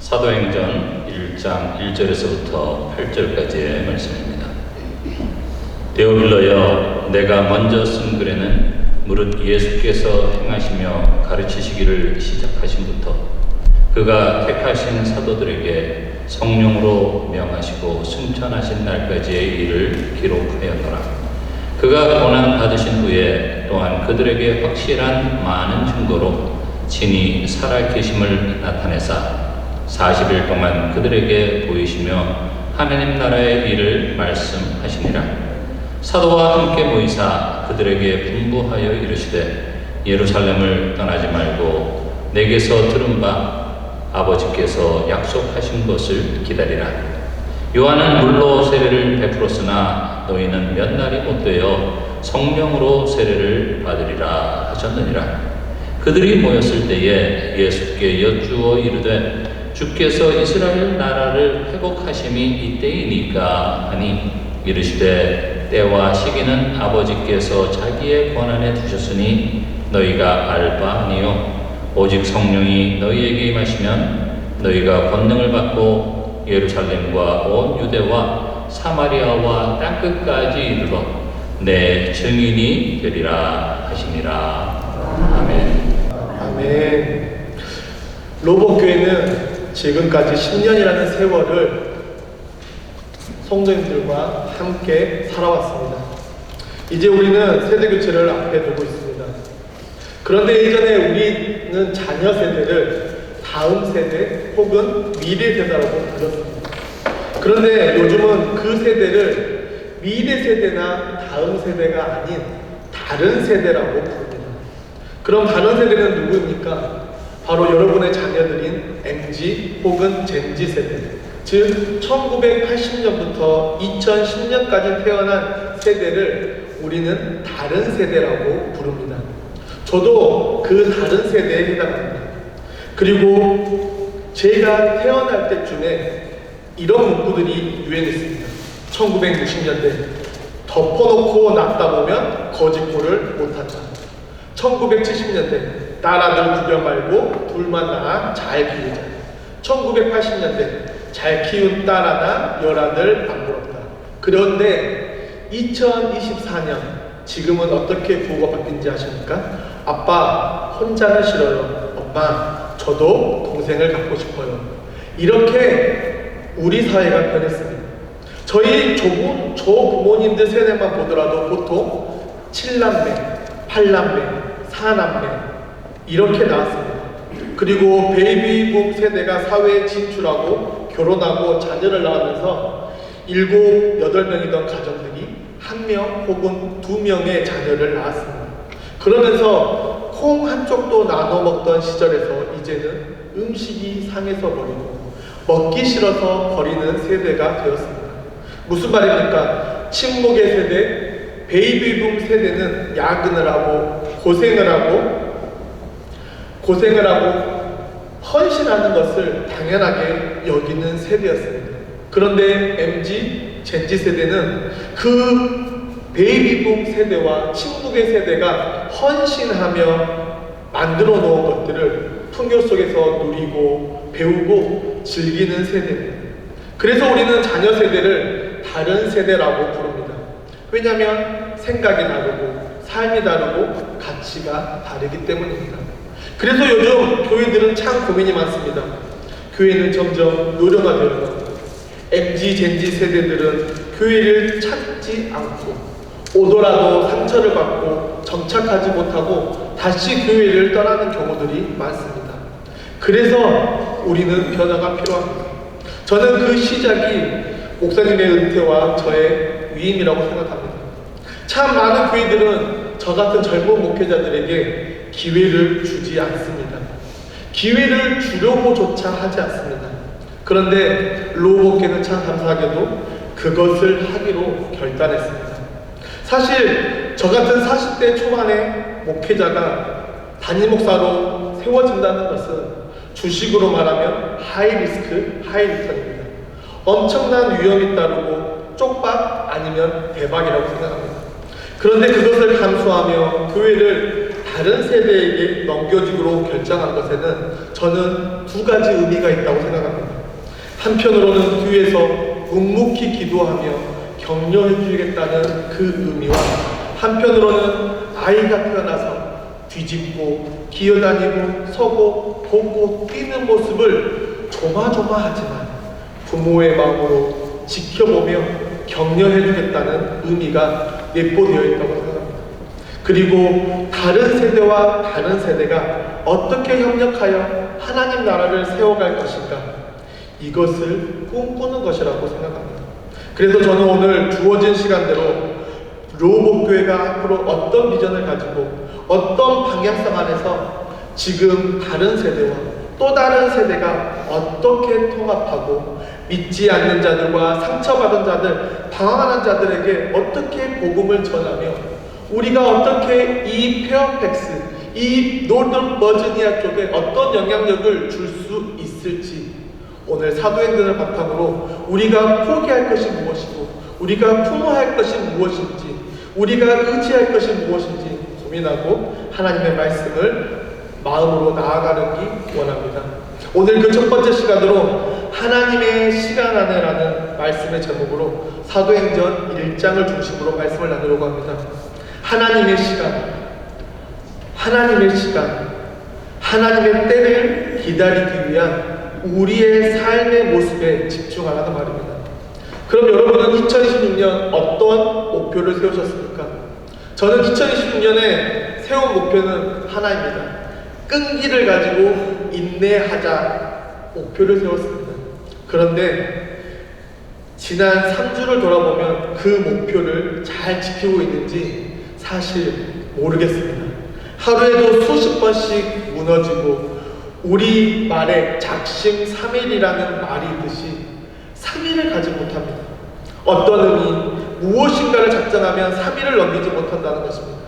사도행전 1장 1절에서부터 8절까지의 말씀입니다. 데오빌러여, 내가 먼저 쓴 글에는 무릇 예수께서 행하시며 가르치시기를 시작하신부터 그가 택하신 사도들에게 성령으로 명하시고 승천하신 날까지의 일을 기록하였노라. 그가 고난 받으신 후에 또한 그들에게 확실한 많은 증거로 친히 살아계심을 나타내사 40일 동안 그들에게 보이시며 하나님 나라의 일을 말씀하시니라. 사도와 함께 모이사 그들에게 분부하여 이르시되 예루살렘을 떠나지 말고 내게서 들은 바 아버지께서 약속하신 것을 기다리라. 요한은 물로 세례를 베풀었으나 너희는 몇 날이 못되어 성령으로 세례를 받으리라 하셨느니라. 그들이 모였을 때에 예수께 여쭈어 이르되 주께서 이스라엘 나라를 회복하심이 이때이니까 하니 이르시되 때와 시기는 아버지께서 자기의 권한에 두셨으니 너희가 알 바 아니요 오직 성령이 너희에게 임하시면 너희가 권능을 받고 예루살렘과 온 유대와 사마리아와 땅끝까지 이르러 내 증인이 되리라 하시니라. 아멘. 아멘. 로봇교회는 지금까지 10년이라는 세월을 성도님들과 함께 살아왔습니다. 이제 우리는 세대교체를 앞에 두고 있습니다. 그런데 예전에 우리는 자녀 세대를 다음 세대 혹은 미래 세대라고 불렀습니다. 그런데 요즘은 그 세대를 미래 세대나 다음 세대가 아닌 다른 세대라고 부릅니다. 그럼 다른 세대는 누구입니까? 바로 여러분의 자녀들인 MZ 혹은 젠지 세대, 즉 1980년부터 2010년까지 태어난 세대를 우리는 다른 세대라고 부릅니다. 저도 그 다른 세대에 해당합니다. 그리고 제가 태어날 때쯤에 이런 문구들이 유행했습니다. 1960년대 덮어놓고 낳다 보면 거짓골을 못한다. 1970년대 딸아들 구별 말고 둘만 낳아 잘 키우자. 1980년대 잘 키운 딸 하나 열아들 안 부럽다. 그런데 2024년 지금은 어떻게 구호가 바뀐지 아십니까? 아빠 혼자는 싫어요. 엄마 저도 동생을 갖고 싶어요. 이렇게 우리 사회가 변했습니다. 저희 저 부모님들 세대만 보더라도 보통 7남매, 8남매, 4남매 이렇게 나왔습니다. 그리고 베이비붐 세대가 사회에 진출하고 결혼하고 자녀를 낳으면서 7, 8명이던 가정들이 1명 혹은 2명의 자녀를 낳았습니다. 그러면서 콩 한쪽도 나눠 먹던 시절에서 이제는 음식이 상해서 버리고 먹기 싫어서 버리는 세대가 되었습니다. 무슨 말입니까? 침묵의 세대, 베이비붐 세대는 야근을 하고 고생을 하고 헌신하는 것을 당연하게 여기는 세대였습니다. 그런데 MZ, 젠지 세대는 그 베이비붐 세대와 침묵의 세대가 헌신하며 만들어 놓은 것들을 풍요 속에서 누리고 배우고 즐기는 세대입니다. 그래서 우리는 자녀 세대를 다른 세대라고 부릅니다. 왜냐하면 생각이 다르고 삶이 다르고 가치가 다르기 때문입니다. 그래서 요즘 교회들은 참 고민이 많습니다. 교회는 점점 노령화되어서 MZ, 젠지 세대들은 교회를 찾지 않고 오더라도 상처를 받고 정착하지 못하고 다시 교회를 떠나는 경우들이 많습니다. 그래서 우리는 변화가 필요합니다. 저는 그 시작이 목사님의 은퇴와 저의 위임이라고 생각합니다. 참 많은 교회들은 저 같은 젊은 목회자들에게 기회를 주지 않습니다. 기회를 주려고조차 하지 않습니다. 그런데 로봇계는 참 감사하게도 그것을 하기로 결단했습니다. 사실 저 같은 40대 초반의 목회자가 담임 목사로 세워진다는 것은 주식으로 말하면 하이 리스크, 하이 리턴입니다. 엄청난 위험이 따르고 쪽박 아니면 대박이라고 생각합니다. 그런데 그것을 감수하며 교회를 다른 세대에게 넘겨주기로 결정한 것에는 저는 두 가지 의미가 있다고 생각합니다. 한편으로는 뒤에서 묵묵히 기도하며 격려해 주겠다는 그 의미와, 한편으로는 아이가 태어나서 뒤집고 기어다니고 서고 보고 뛰는 모습을 조마조마하지만 부모의 마음으로 지켜보며 격려해 주겠다는 의미가 내포되어 있다고 생각합니다. 그리고 다른 세대와 다른 세대가 어떻게 협력하여 하나님 나라를 세워갈 것인가, 이것을 꿈꾸는 것이라고 생각합니다. 그래서 저는 오늘 주어진 시간대로 로봇교회가 앞으로 어떤 비전을 가지고 어떤 방향성 안에서 지금 다른 세대와 또 다른 세대가 어떻게 통합하고 믿지 않는 자들과 상처받은 자들, 방황하는 자들에게 어떻게 복음을 전하며 우리가 어떻게 이 페어팩스, 이 노던 버지니아 쪽에 어떤 영향력을 줄 수 있을지, 오늘 사도행전을 바탕으로 우리가 포기할 것이 무엇이고 우리가 품어야 할 것이 무엇인지, 우리가 의지할 것이 무엇인지 고민하고 하나님의 말씀을 마음으로 나아가기 원합니다. 오늘 그 첫 번째 시간으로 하나님의 시간 안에라는 말씀의 제목으로 사도행전 1장을 중심으로 말씀을 나누려고 합니다. 하나님의 시간, 하나님의 시간, 하나님의 때를 기다리기 위한 우리의 삶의 모습에 집중하라는 말입니다. 그럼 여러분은 2026년 어떤 목표를 세우셨습니까? 저는 2026년에 세운 목표는 하나입니다. 끈기를 가지고 인내하자 목표를 세웠습니다. 그런데 지난 3주를 돌아보면 그 목표를 잘 지키고 있는지 사실 모르겠습니다. 하루에도 수십 번씩 무너지고 우리 말에 작심삼일이라는 말이 있듯이 3일을 가지 못합니다. 어떤 의미, 무엇인가를 작정하면 3일을 넘기지 못한다는 것입니다.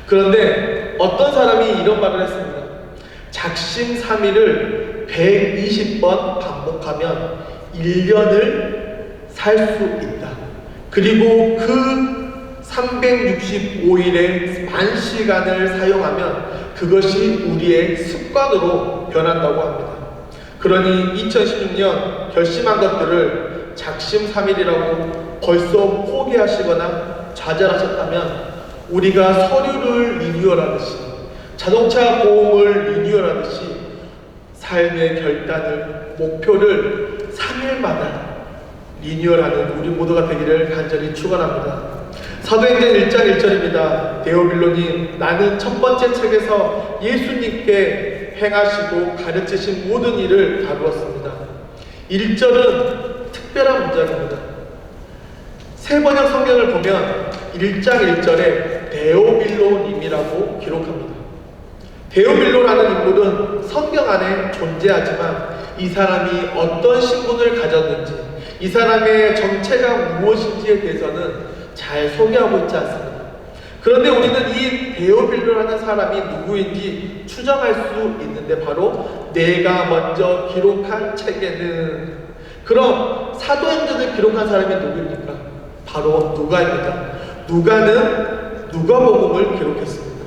그런데 어떤 사람이 이런 말을 했습니다. 작심삼일을 120번 반복하면 1년을 살 수 있다. 그리고 그 365일의 만 시간을 사용하면 그것이 우리의 습관으로 변한다고 합니다. 그러니 2016년 결심한 것들을 작심삼일이라고 벌써 포기하시거나 좌절하셨다면 우리가 서류를 리뉴얼하듯이, 자동차 보험을 리뉴얼하듯이 삶의 결단을, 목표를 3일마다 리뉴얼하는 우리 모두가 되기를 간절히 축원합니다. 사도행전 1장 1절입니다. 데오빌로님, 나는 첫 번째 책에서 예수님께 행하시고 가르치신 모든 일을 다루었습니다. 1절은 특별한 문장입니다. 세번역 성경을 보면 1장 1절에 데오빌로님이라고 기록합니다. 데오빌로라는 인물은 성경 안에 존재하지만 이 사람이 어떤 신분을 가졌는지, 이 사람의 정체가 무엇인지에 대해서는 잘 소개하고 있지 않습니다. 그런데 우리는 이 데오빌로라는 사람이 누구인지 추정할 수 있는데 바로 내가 먼저 기록한 책에는, 그럼 사도행전을 기록한 사람이 누구입니까? 바로 누가입니다. 누가는 누가복음을 기록했습니다.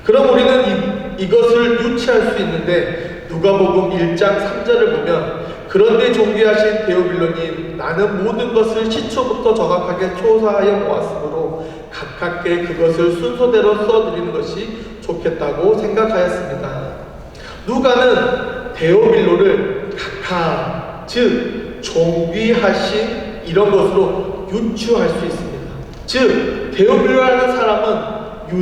그럼 우리는 이것을 유추할 수 있는데 누가복음 1장 3절을 보면, 그런데 존귀하신 데오빌로님, 나는 모든 것을 시초부터 정확하게 조사하여 모았으므로 가깝게 그것을 순서대로 써드리는 것이 좋겠다고 생각하였습니다. 누가는 데오빌로를 각하, 즉 존귀하신 이런 것으로 유추할 수 있습니다. 즉 데오빌로라는 사람은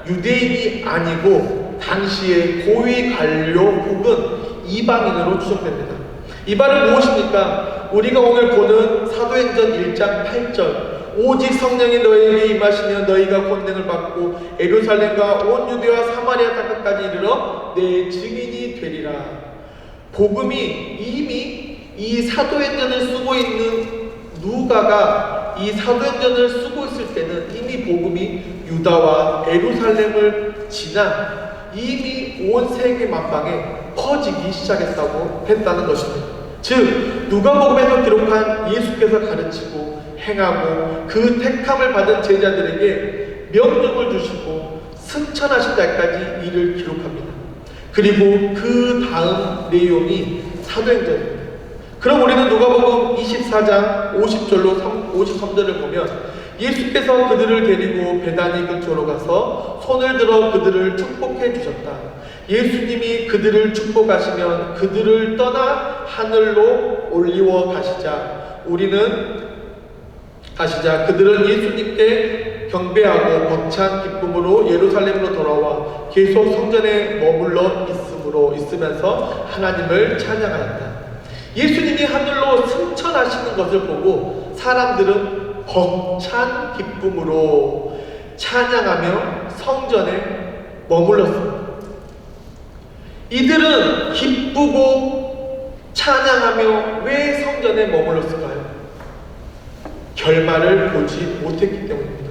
유대인이 아니고 당시의 고위 관료 혹은 이방인으로 추정됩니다. 이 말은 무엇입니까? 우리가 오늘 보는 사도행전 1장 8절, 오직 성령이 너희에게 임하시면 너희가 권능을 받고 예루살렘과 온 유대와 사마리아 땅끝까지 이르러 내 증인이 되리라. 복음이 이미 이 사도행전을 쓰고 있는 누가가 이 사도행전을 쓰고 있을 때는 이미 복음이 유다와 예루살렘을 지나 이미 온 세계 만방에 퍼지기 시작했다고 했다는 것입니다. 즉 누가복음에서 기록한 예수께서 가르치고 행하고 그 택함을 받은 제자들에게 명령을 주시고 승천하신 날까지 이를 기록합니다. 그리고 그 다음 내용이 사도행전입니다. 그럼 우리는 누가복음 24장 50절로 53절을 보면 예수께서 그들을 데리고 베다니 근처로 가서 손을 들어 그들을 축복해 주셨다. 예수님이 그들을 축복하시면 그들을 떠나 하늘로 올리워 가시자 그들은 예수님께 경배하고 벅찬 기쁨으로 예루살렘으로 돌아와 계속 성전에 머물러 있으면서 하나님을 찬양하였다. 예수님이 하늘로 승천하시는 것을 보고 사람들은 벅찬 기쁨으로 찬양하며 성전에 머물렀습니다. 이들은 기쁘고 찬양하며 왜 성전에 머물렀을까요? 결말을 보지 못했기 때문입니다.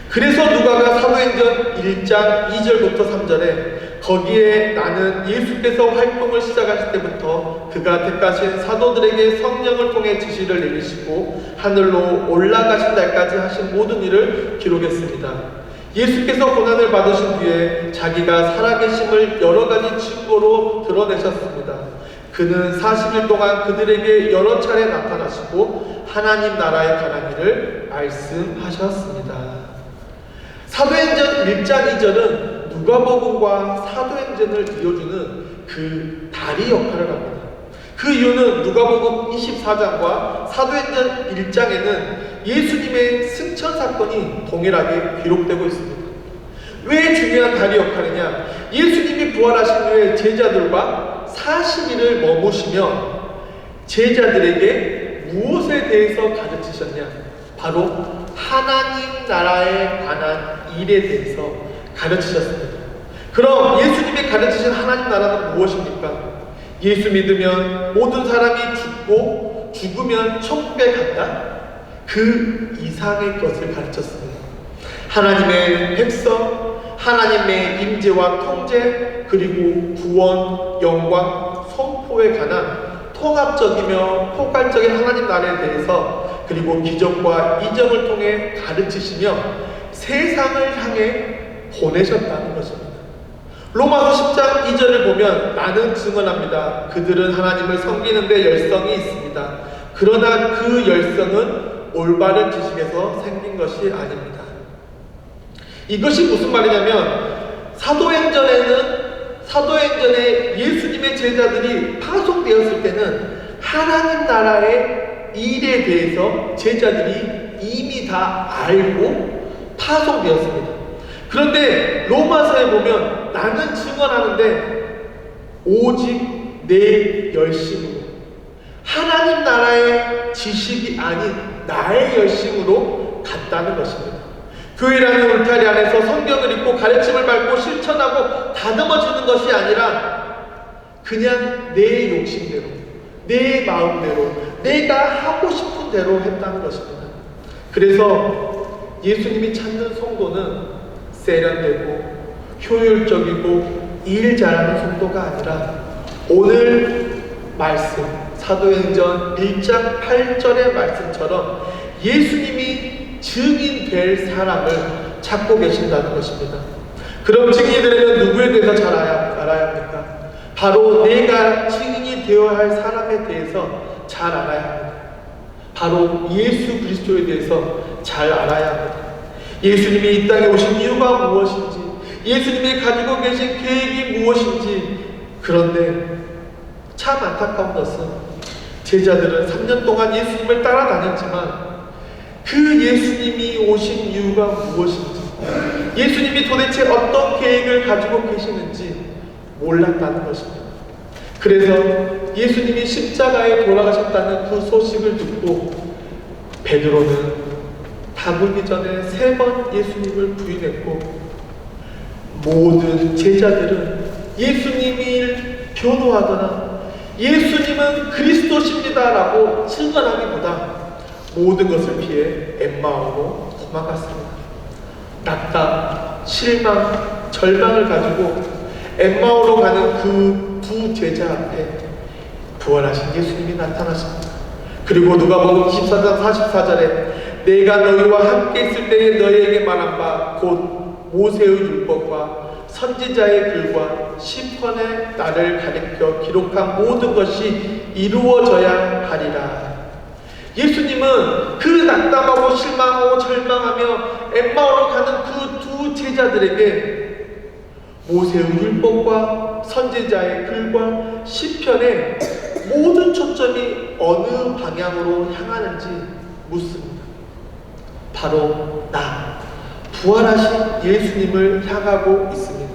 그래서 누가가 사도행전 1장 2절부터 3절에 거기에 나는 예수께서 활동을 시작하실 때부터 그가 택하신 사도들에게 성령을 통해 지시를 내리시고 하늘로 올라가신 날까지 하신 모든 일을 기록했습니다. 예수께서 고난을 받으신 뒤에 자기가 살아계심을 여러 가지 증거로 드러내셨습니다. 그는 40일 동안 그들에게 여러 차례 나타나시고 하나님 나라에 관한 일을 말씀하셨습니다. 사도행전 1장 2절은 누가복음과 사도행전을 이어주는 그 다리 역할을 합니다. 그 이유는 누가복음 24장과 사도행전 1장에는 예수님의 승천 사건이 동일하게 기록되고 있습니다. 왜 중요한 다리 역할이냐? 예수님이 부활하신 후에 제자들과 40일을 머무시며 제자들에게 무엇에 대해서 가르치셨냐? 바로 하나님 나라에 관한 일에 대해서 가르치셨습니다. 그럼 예수님이 가르치신 하나님 나라는 무엇입니까? 예수 믿으면 모든 사람이 죽고 죽으면 천국에 간다? 그 이상의 것을 가르쳤습니다. 하나님의 백성, 하나님의 임재와 통제, 그리고 구원, 영광, 선포에 관한 통합적이며 포괄적인 하나님 나라에 대해서 그리고 기적과 이적을 통해 가르치시며 세상을 향해 보내셨다는 것입니다. 로마서 10장 2절을 보면 나는 증언합니다. 그들은 하나님을 섬기는데 열성이 있습니다. 그러나 그 열성은 올바른 지식에서 생긴 것이 아닙니다. 이것이 무슨 말이냐면 사도행전에 예수님의 제자들이 파송되었을 때는 하나님 나라의 일에 대해서 제자들이 이미 다 알고 파송되었습니다. 그런데 로마서에 보면 나는 증언하는데 오직 내 열심으로 하나님 나라의 지식이 아닌 나의 열심으로 갔다는 것입니다. 교회라는 울타리 안에서 성경을 읽고 가르침을 밟고 실천하고 다듬어지는 것이 아니라 그냥 내 욕심대로, 내 마음대로, 내가 하고 싶은 대로 했다는 것입니다. 그래서 예수님이 찾는 성도는 세련되고 효율적이고 일 잘하는 성도가 아니라 오늘 말씀 사도행전 1장 8절의 말씀처럼 예수님이 증인 될 사람을 찾고 계신다는 것입니다. 그럼 증인이 되려면 누구에 대해서 잘 알아야 합니까? 바로 내가 증인이 되어야 할 사람에 대해서 잘 알아야 합니다. 바로 예수 그리스도에 대해서 잘 알아야 합니다. 예수님이 이 땅에 오신 이유가 무엇인지, 예수님이 가지고 계신 계획이 무엇인지. 그런데 참 안타까운 것은 제자들은 3년 동안 예수님을 따라다녔지만 그 예수님이 오신 이유가 무엇인지, 예수님이 도대체 어떤 계획을 가지고 계시는지 몰랐다는 것입니다. 그래서 예수님이 십자가에 돌아가셨다는 그 소식을 듣고 베드로는 다물기 전에 3번 예수님을 부인했고 모든 제자들은 예수님을 변호하거나 예수님은 그리스도십니다 라고 증언하기보다 모든 것을 피해 엠마오로 도망갔습니다. 낙담, 실망, 절망을 가지고 엠마오로 가는 그 두 제자 앞에 부활하신 예수님이 나타나십니다. 그리고 누가복음 24장 44절에 내가 너희와 함께 있을 때에 너희에게 말한 바 곧 모세의 율법과 선지자의 글과 시편의 나를 가리켜 기록한 모든 것이 이루어져야 하리라. 예수님은 그 낙담하고 실망하고 절망하며 엠마오로 가는 그 두 제자들에게 모세의 율법과 선지자의 글과 시편의 모든 초점이 어느 방향으로 향하는지 묻습니다. 바로 나, 부활하신 예수님을 향하고 있습니다.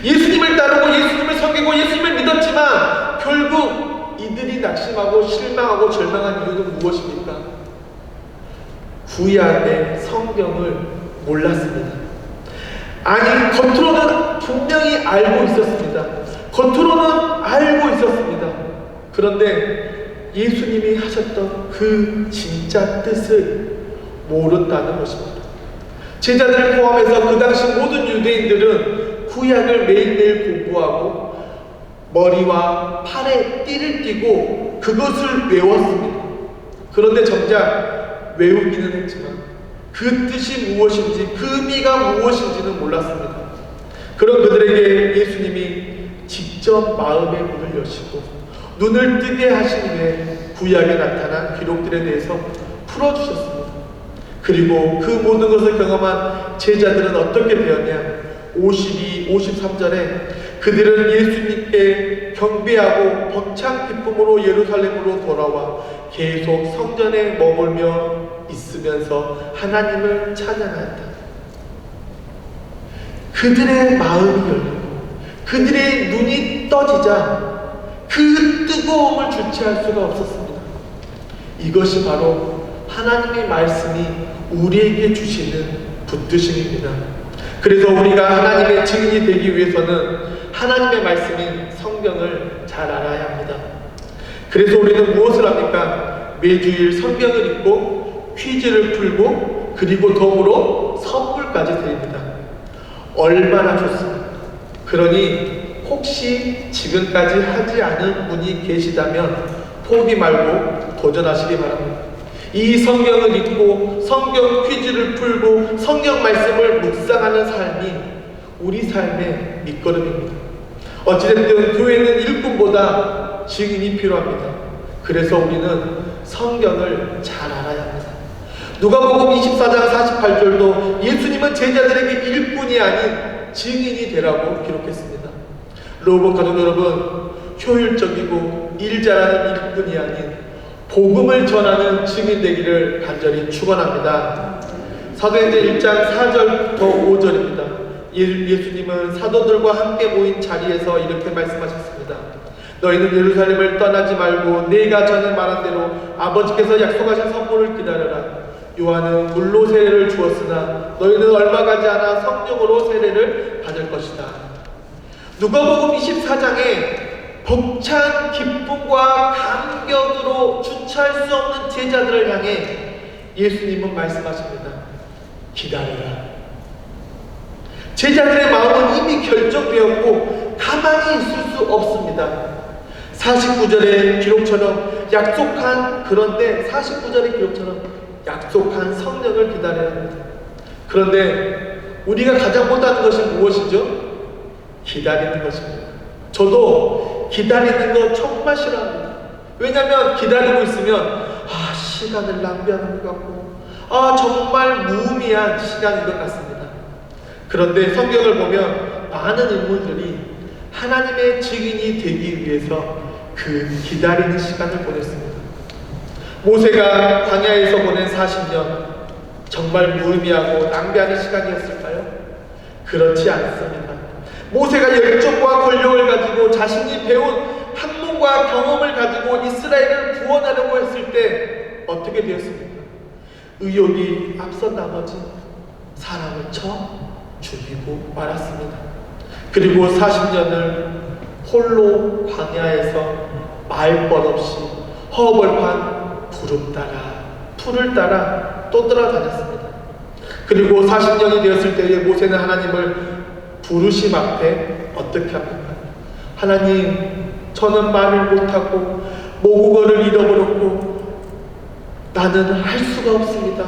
예수님을 따르고 예수님을 섬기고 예수님을 믿었지만 결국 이들이 낙심하고 실망하고 절망한 이유는 무엇입니까? 구약의 성경을 몰랐습니다. 아니, 겉으로는 분명히 알고 있었습니다. 겉으로는 알고 있었습니다. 그런데 예수님이 하셨던 그 진짜 뜻을 모른다는 것입니다. 제자들을 포함해서 그 당시 모든 유대인들은 구약을 매일매일 공부하고 머리와 팔에 띠를 띠고 그것을 외웠습니다. 그런데 정작 외우기는 했지만 그 뜻이 무엇인지, 그 의미가 무엇인지는 몰랐습니다. 그런 그들에게 예수님이 직접 마음의 문을 여시고 눈을 뜨게 하신 후에 구약에 나타난 기록들에 대해서 풀어주셨습니다. 그리고 그 모든 것을 경험한 제자들은 어떻게 되었냐? 52, 53절에 그들은 예수님께 경배하고 벅찬 기쁨으로 예루살렘으로 돌아와 계속 성전에 머물며 있으면서 하나님을 찬양하였다. 그들의 마음이 열리고 그들의 눈이 떠지자 그 뜨거움을 주체할 수가 없었습니다. 이것이 바로 하나님의 말씀이 우리에게 주시는 붙드심입니다. 그래서 우리가 하나님의 증인이 되기 위해서는 하나님의 말씀인 성경을 잘 알아야 합니다. 그래서 우리는 무엇을 합니까? 매주일 성경을 읽고 퀴즈를 풀고 그리고 더불어 선물까지 드립니다. 얼마나 좋습니까? 그러니 혹시 지금까지 하지 않은 분이 계시다면 포기 말고 도전하시기 바랍니다. 이 성경을 읽고 성경 퀴즈를 풀고 성경 말씀을 묵상하는 삶이 우리 삶의 밑거름입니다. 어찌됐든 교회는 일꾼보다 증인이 필요합니다. 그래서 우리는 성경을 잘 알아야 합니다. 누가복음 24장 48절도 예수님은 제자들에게 일꾼이 아닌 증인이 되라고 기록했습니다. 로봇 가족 여러분, 효율적이고 일 잘하는 일꾼이 아닌 복음을 전하는 증인 되기를 간절히 축원합니다. 사도행전 1장 4절부터 5절입니다. 예수님은 사도들과 함께 모인 자리에서 이렇게 말씀하셨습니다. 너희는 예루살렘을 떠나지 말고 내가 전에 말한 대로 아버지께서 약속하신 선물을 기다려라. 요한은 물로 세례를 주었으나 너희는 얼마 가지 않아 성령으로 세례를 받을 것이다. 누가복음 24장에 벅찬 기쁨과 감격으로 주체할 수 없는 제자들을 향해 예수님은 말씀하십니다. 기다려라. 제자들의 마음은 이미 결정되었고 가만히 있을 수 없습니다. 49절의 기록처럼 그런데 49절의 기록처럼 약속한 성령을 기다려야 합니다. 그런데 우리가 가장 못하는 것이 무엇이죠? 기다리는 것입니다. 저도 기다리는 거 정말 싫어합니다. 왜냐하면 기다리고 있으면 시간을 낭비하는 것 같고 정말 무의미한 시간인 것 같습니다. 그런데 성경을 보면 많은 인물들이 하나님의 증인이 되기 위해서 그 기다리는 시간을 보냈습니다. 모세가 광야에서 보낸 40년 정말 무의미하고 낭비하는 시간이었을까요? 그렇지 않습니다. 모세가 열정과 권력을 가지고 자신이 배운 학문과 경험을 가지고 이스라엘을 구원하려고 했을 때 어떻게 되었습니까? 의욕이 앞선 나머지 사람을 쳐 죽이고 말았습니다. 그리고 40년을 홀로 광야에서 말벗 없이 허벌판 풀을 따라 또 돌아다녔습니다. 그리고 40년이 되었을 때에 모세는 하나님을 부르심 앞에 어떻게 합니까? 하나님, 저는 말을 못하고 모국어를 잃어버렸고 나는 할 수가 없습니다.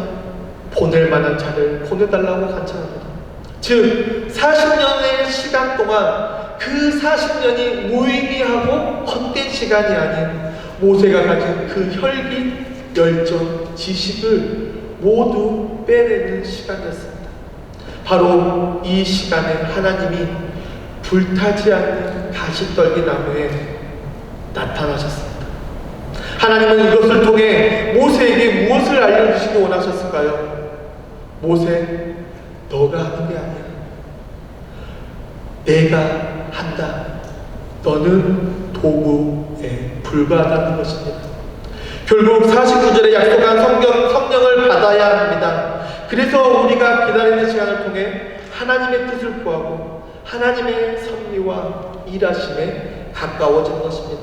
보낼 만한 자를 보내달라고 간청합니다. 즉 40년의 시간 동안 그 40년이 무의미하고 헛된 시간이 아닌 모세가 가진 그 혈기, 열정, 지식을 모두 빼내는 시간이었습니다. 바로 이 시간에 하나님이 불타지 않는 가시떨기 나무에 나타나셨습니다. 하나님은 이것을 통해 모세에게 무엇을 알려주시기 원하셨을까요? 모세, 너가 하는 게 아니야. 내가 한다. 너는 도구에 불과하다는 것입니다. 결국 49절에 약속한 성령을 받아야 합니다. 그래서 우리가 기다리는 시간을 통해 하나님의 뜻을 구하고 하나님의 섭리와 일하심에 가까워지는 것입니다.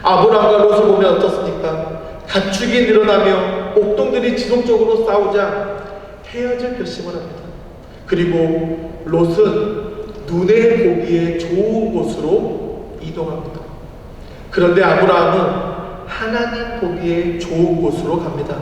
아브라함과 롯을 보면 어떻습니까? 가축이 늘어나며 옥동들이 지속적으로 싸우자 헤어질 결심을 합니다. 그리고 롯은 눈에 보기에 좋은 곳으로 이동합니다. 그런데 아브라함은 하나님 보기에 좋은 곳으로 갑니다.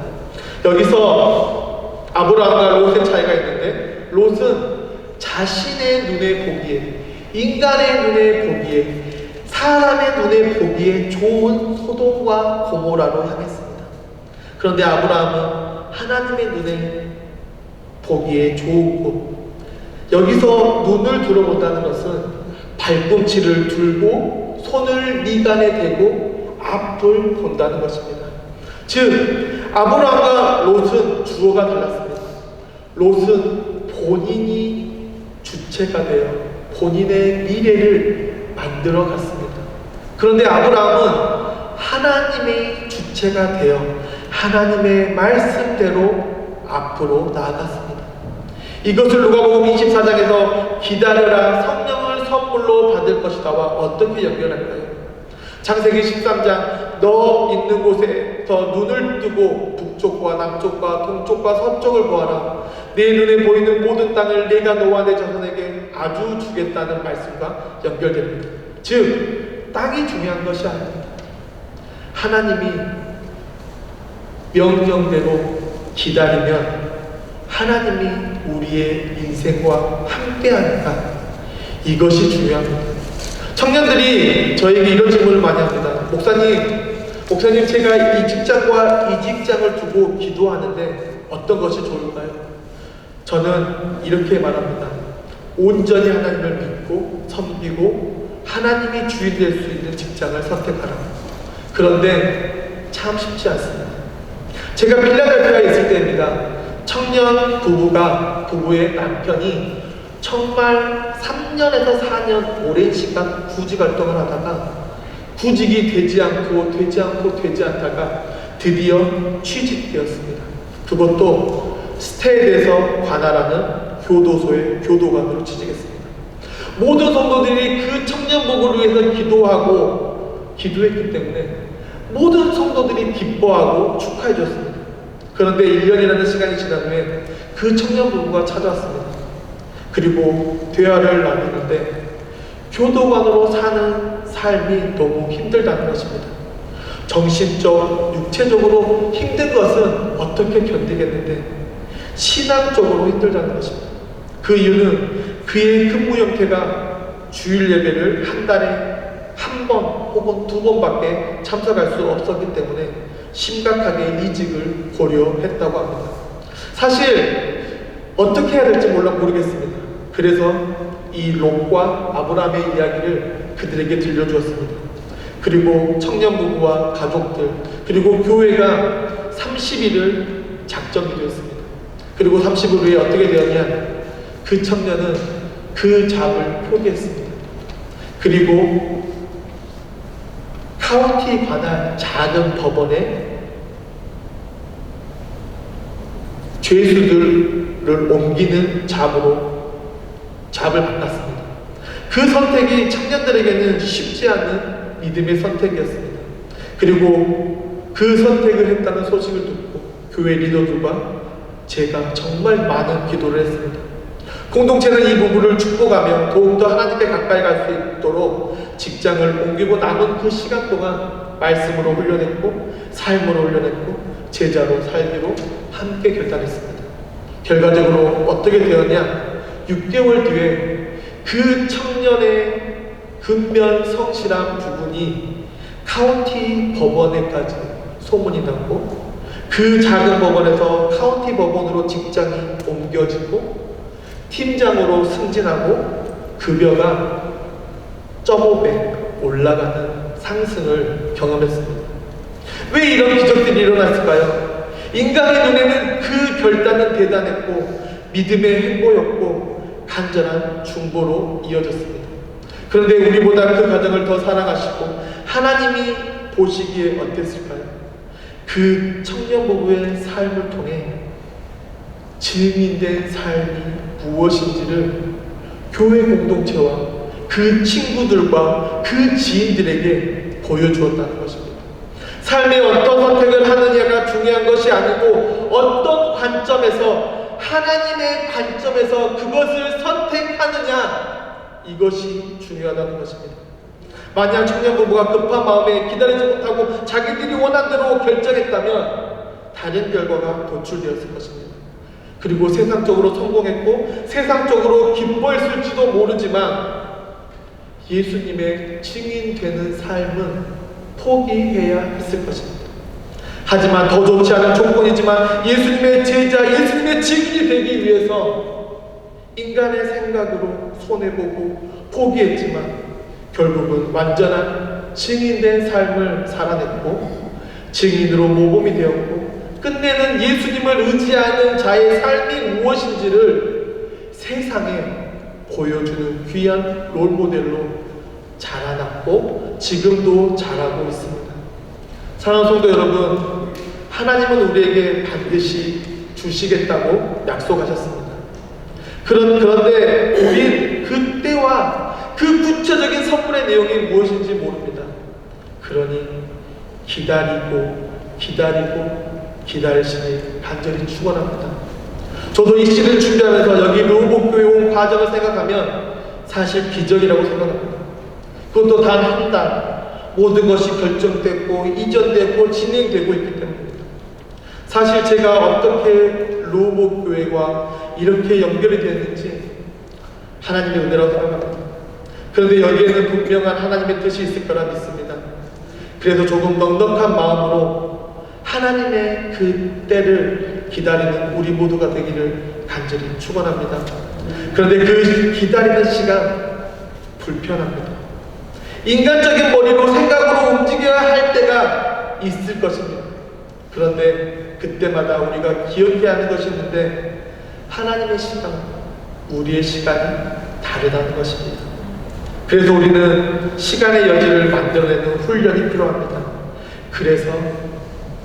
여기서 아브라함과 롯의 차이가 있는데, 롯은 자신의 눈에 보기에, 인간의 눈에 보기에, 사람의 눈에 보기에 좋은 소돔과 고모라로 향했습니다. 그런데 아브라함은 하나님의 눈에 보기에 좋은 곳, 여기서 눈을 들어본다는 것은 발꿈치를 들고 손을 미간에 대고 앞을 본다는 것입니다. 즉 아브라함과 롯은 주어가 달랐습니다. 롯은 본인이 주체가 되어 본인의 미래를 만들어 갔습니다. 그런데 아브라함은 하나님의 주체가 되어 하나님의 말씀대로 앞으로 나아갔습니다. 이것을 누가복음 24장에서 기다려라 성령을 선물로 받을 것이다와 어떻게 연결할까요? 창세기 13장 너 있는 곳에서 눈을 뜨고 북쪽과 남쪽과 동쪽과 서쪽을 보아라. 내 눈에 보이는 모든 땅을 내가 너와 내 자손에게 아주 주겠다는 말씀과 연결됩니다. 즉 땅이 중요한 것이 아닙니다. 하나님이 명령대로 기다리면 하나님이 우리의 인생과 함께하니까 이것이 중요합니다. 청년들이 저에게 이런 질문을 많이 합니다. 목사님 제가 이 직장과 이 직장을 두고 기도하는데 어떤 것이 좋을까요? 저는 이렇게 말합니다. 온전히 하나님을 믿고 섬기고 하나님이 주인 될 수 있는 직장을 선택하라. 그런데 참 쉽지 않습니다. 제가 필라델피아에 있을 때입니다. 청년 부부의 남편이 정말 3년에서 4년 오랜 시간 구직 활동을 하다가 구직이 되지 않다가 드디어 취직되었습니다. 그것도 스테드에서 관할하는 교도소의 교도관으로 취직했습니다. 모든 성도들이 그 청년복을 위해서 기도했기 때문에 모든 성도들이 기뻐하고 축하해 줬습니다. 그런데 1년이라는 시간이 지난 후에 그 청년 부부가 찾아왔습니다. 그리고 대화를 나누는데 교도관으로 사는 삶이 너무 힘들다는 것입니다. 정신적, 육체적으로 힘든 것은 어떻게 견디겠는데 신앙적으로 힘들다는 것입니다. 그 이유는 그의 근무 형태가 주일 예배를 한 달에 한 번 혹은 두 번밖에 참석할 수 없었기 때문에 심각하게 이직을 고려했다고 합니다. 사실 어떻게 해야 될지 모르겠습니다. 그래서 이 롯과 아브라함의 이야기를 그들에게 들려주었습니다. 그리고 청년 부부와 가족들, 그리고 교회가 30일을 작정이 되었습니다. 그리고 30일 후에 어떻게 되었냐? 그 청년은 그 잡을 포기했습니다. 그리고 카운티 관할 작은 법원에 죄수들을 옮기는 잡을 바꿨습니다. 그 선택이 청년들에게는 쉽지 않은 믿음의 선택이었습니다. 그리고 그 선택을 했다는 소식을 듣고 교회 리더들과 제가 정말 많은 기도를 했습니다. 공동체는 이 부부를 축복하며 더욱더 하나님께 가까이 갈 수 있도록 직장을 옮기고 남은 그 시간 동안 말씀으로 훈련했고 삶으로 훈련했고 제자로 살기로 함께 결단했습니다. 결과적으로 어떻게 되었냐? 6개월 뒤에 그 청년의 근면 성실한 부분이 카운티 법원에까지 소문이 났고, 그 작은 법원에서 카운티 법원으로 직장이 옮겨지고 팀장으로 승진하고 급여가 0.5배 올라가는 상승을 경험했습니다. 왜 이런 기적들이 일어났을까요? 인간의 눈에는 그 결단은 대단했고 믿음의 행보였고 간절한 중보로 이어졌습니다. 그런데 우리보다 그 가정을 더 사랑하시고 하나님이 보시기에 어땠을까요? 그 청년 부부의 삶을 통해 증인된 삶이 무엇인지를 교회 공동체와 그 친구들과 그 지인들에게 보여주었다는 것입니다. 삶의 어떤 선택을 하느냐가 중요한 것이 아니고 어떤 관점에서, 하나님의 관점에서 그것을 선택하느냐, 이것이 중요하다는 것입니다. 만약 청년 부부가 급한 마음에 기다리지 못하고 자기들이 원한 대로 결정했다면 다른 결과가 도출되었을 것입니다. 그리고 세상적으로 성공했고 세상적으로 기뻐했을지도 모르지만 예수님의 증인되는 삶은 포기해야 했을 것입니다. 하지만 더 좋지 않은 조건이지만 예수님의 제자, 예수님의 증인이 되기 위해서 인간의 생각으로 손해보고 포기했지만 결국은 완전한 증인된 삶을 살아냈고 증인으로 모범이 되었고 끝내는 예수님을 의지하는 자의 삶이 무엇인지를 세상에 보여주는 귀한 롤모델로 자라났고 지금도 자라고 있습니다. 사랑하는 성도 여러분, 하나님은 우리에게 반드시 주시겠다고 약속하셨습니다. 그런데 우린 그때와 그 구체적인 선물의 내용이 무엇인지 모릅니다. 그러니 기다리시니 간절히 축원합니다. 저도 이 시를 준비하면서 여기 르호복교에 온 과정을 생각하면 사실 기적이라고 생각합니다. 그것도 단 한 달 모든 것이 결정됐고 이전되고 진행되고 있기 때문입니다. 사실 제가 어떻게 르호복교회와 이렇게 연결이 되었는지 하나님의 은혜라고 생각합니다. 그런데 여기에는 분명한 하나님의 뜻이 있을 거라 믿습니다. 그래서 조금 넉넉한 마음으로 하나님의 그 때를 기다리는 우리 모두가 되기를 간절히 축원합니다. 그런데 그 기다리는 시간 불편합니다. 인간적인 머리로 생각으로 움직여야 할 때가 있을 것입니다. 그런데 그때마다 우리가 기억해야 하는 것이 있는데 하나님의 시간, 우리의 시간이 다르다는 것입니다. 그래서 우리는 시간의 여지를 만들어내는 훈련이 필요합니다. 그래서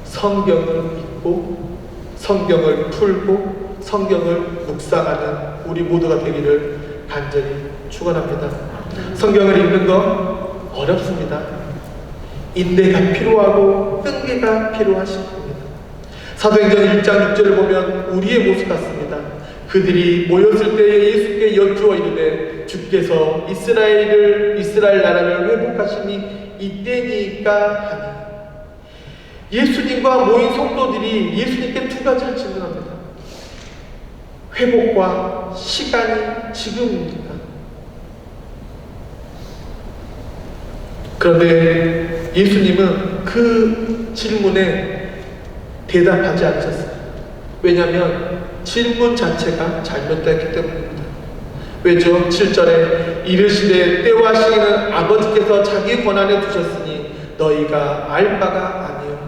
성경을 읽고 성경을 풀고 성경을 묵상하는 우리 모두가 되기를 간절히 축원합니다. 성경을 읽는 거 어렵습니다. 인내가 필요하고 끈기가 필요하실 겁니다. 사도행전 1장 6절을 보면 우리의 모습 같습니다. 그들이 모였을 때에 예수께 여쭈어 이르되 주께서 이스라엘 나라를 회복하심이 이때니까 하니. 예수님과 모인 성도들이 예수님께 두 가지를 질문합니다. 회복과 시간이 지금입니까? 그런데 예수님은 그 질문에 대답하지 않으셨어요. 왜냐하면 질문 자체가 잘못되었기 때문입니다. 왜죠? 7절에 이르시되 때와 시기는 아버지께서 자기 권한에 두셨으니 너희가 알 바가 아니요.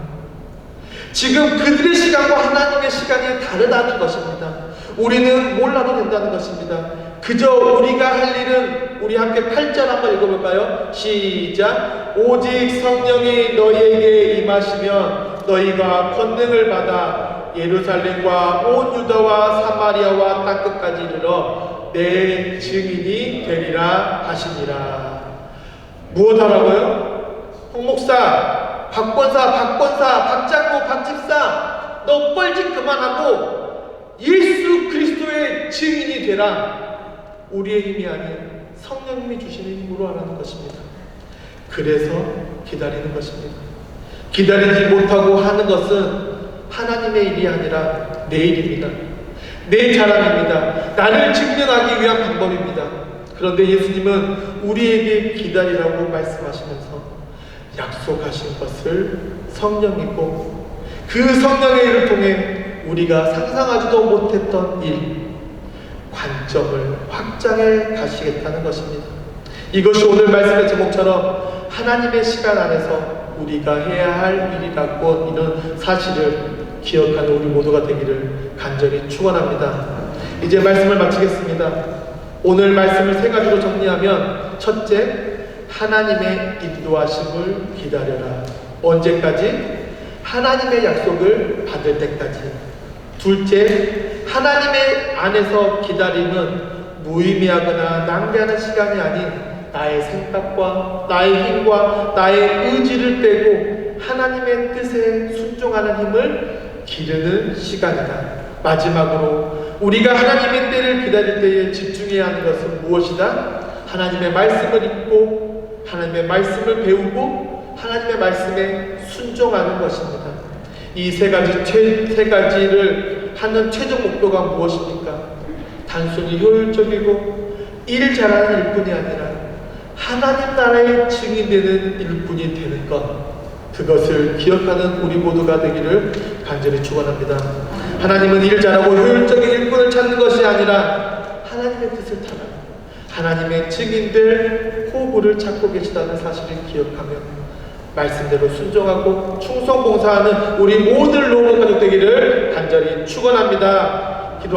지금 그들의 시간과 하나님의 시간이 다르다는 것입니다. 우리는 몰라도 된다는 것입니다. 그저 우리가 할 일은, 우리 함께 8절 한번 읽어볼까요? 시작. 오직 성령이 너희에게 임하시면 너희가 권능을 받아 예루살렘과 온 유다와 사마리아와 땅끝까지 이르러 내 증인이 되리라 하시니라. 무엇하라고요? 홍목사, 박권사, 박장모, 박집사, 너 뻘짓 그만하고 예수 그리스도의 증인이 되라. 우리의 힘이 아닌 성령님이 주시는 힘으로 하라는 것입니다. 그래서 기다리는 것입니다. 기다리지 못하고 하는 것은 하나님의 일이 아니라 내 일입니다. 내 자랑입니다. 나를 증명하기 위한 방법입니다. 그런데 예수님은 우리에게 기다리라고 말씀하시면서 약속하신 것을 성령이고 그 성령의 일을 통해 우리가 상상하지도 못했던 일, 관점을 확장해 가시겠다는 것입니다. 이것이 오늘 말씀의 제목처럼 하나님의 시간 안에서 우리가 해야 할 일이라고 이런 사실을 기억하는 우리 모두가 되기를 간절히 축원합니다. 이제 말씀을 마치겠습니다. 오늘 말씀을 세 가지로 정리하면 첫째, 하나님의 인도하심을 기다려라. 언제까지? 하나님의 약속을 받을 때까지. 둘째, 하나님의 안에서 기다림은 무의미하거나 낭비하는 시간이 아닌 나의 생각과 나의 힘과 나의 의지를 빼고 하나님의 뜻에 순종하는 힘을 기르는 시간이다. 마지막으로 우리가 하나님의 때를 기다릴 때에 집중해야 하는 것은 무엇이다? 하나님의 말씀을 읽고 하나님의 말씀을 배우고 하나님의 말씀에 순종하는 것입니다. 이 세 가지를 하는 최종 목표가 무엇입니까? 단순히 효율적이고 일 잘하는 일뿐이 아니라 하나님 나라의 증인되는 일꾼이 되는 것, 그것을 기억하는 우리 모두가 되기를 간절히 축원합니다. 하나님은 일 잘하고 효율적인 일꾼을 찾는 것이 아니라 하나님의 뜻을 따라 하나님의 증인들 호구를 찾고 계시다는 사실을 기억하며 말씀대로 순종하고 충성봉사하는 우리 모든 로봇 가족 되기를 간절히 축원합니다.